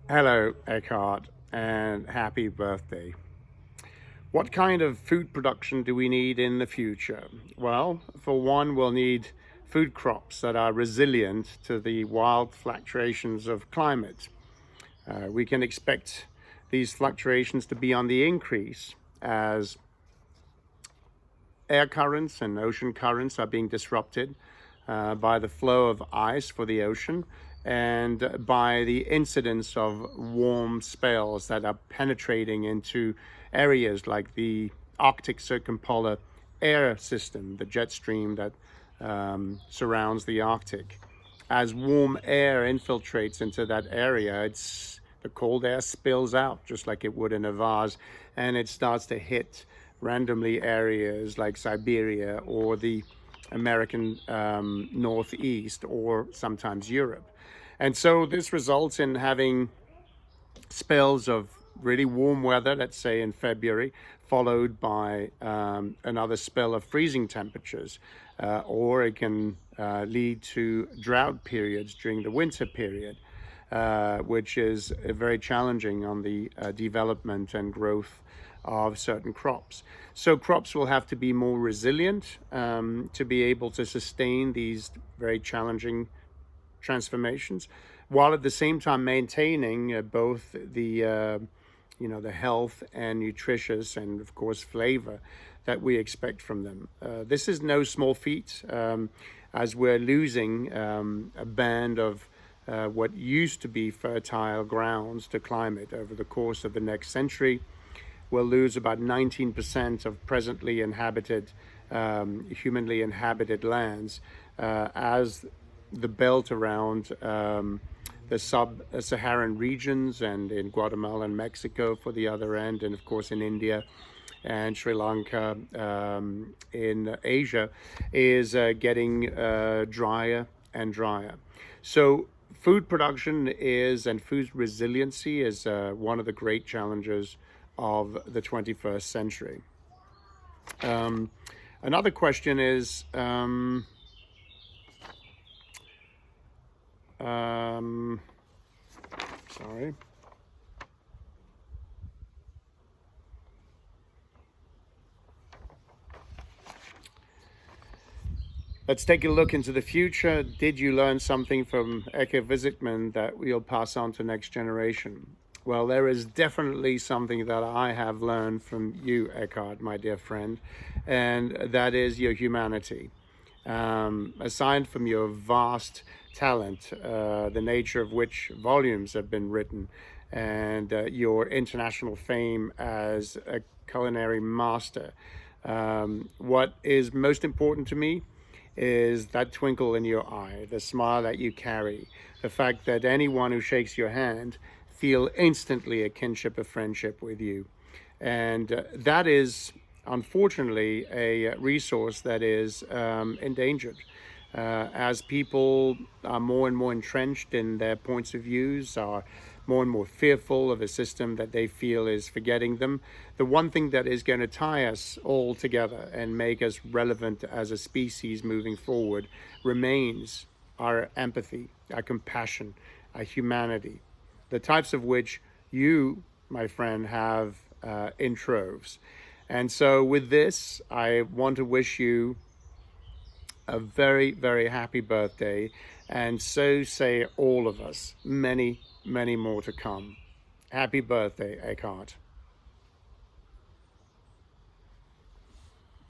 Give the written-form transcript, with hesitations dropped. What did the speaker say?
Hello, Eckhart, and happy birthday. What kind of food production do we need in the future? Well, for one, we'll need food crops that are resilient to the wild fluctuations of climate. We can expect these fluctuations to be on the increase as air currents and ocean currents are being disrupted by the flow of ice for the ocean and by the incidence of warm spells that are penetrating into areas like the Arctic circumpolar air system, the jet stream that surrounds the Arctic. As warm air infiltrates into that area, the cold air spills out just like it would in a vase, and it starts to hit randomly areas like Siberia or the American Northeast or sometimes Europe. And so this results in having spells of really warm weather, let's say in February, followed by another spell of freezing temperatures, or it can lead to drought periods during the winter period, which is very challenging on the development and growth of certain crops. So crops will have to be more resilient to be able to sustain these very challenging transformations, while at the same time maintaining both the the health and nutritious and of course flavor that we expect from them. This is no small feat, as we're losing a band of what used to be fertile grounds to climate over the course of the next century. We'll lose about 19% of presently inhabited, humanly inhabited lands as the belt around the sub-Saharan regions and in Guatemala and Mexico for the other end, and of course in India and Sri Lanka, in Asia, is getting drier and drier. So food production and food resiliency is one of the great challenges of the 21st century. Another question is, sorry. Let's take a look into the future. Did you learn something from Eckart Witzigmann that you'll pass on to next generation? Well, there is definitely something that I have learned from you, Eckhart, my dear friend, and that is your humanity. Aside from your vast talent, the nature of which volumes have been written, and your international fame as a culinary master, what is most important to me is that twinkle in your eye, the smile that you carry, the fact that anyone who shakes your hand feel instantly a kinship of friendship with you. And that is unfortunately a resource that is endangered as people are more and more entrenched in their points of views, are more and more fearful of a system that they feel is forgetting them. The one thing that is going to tie us all together and make us relevant as a species moving forward remains our empathy, our compassion, our humanity, the types of which you, my friend, have in troves. And so with this, I want to wish you a very, very happy birthday. And so say all of us, many, many more to come. Happy birthday, Eckhart.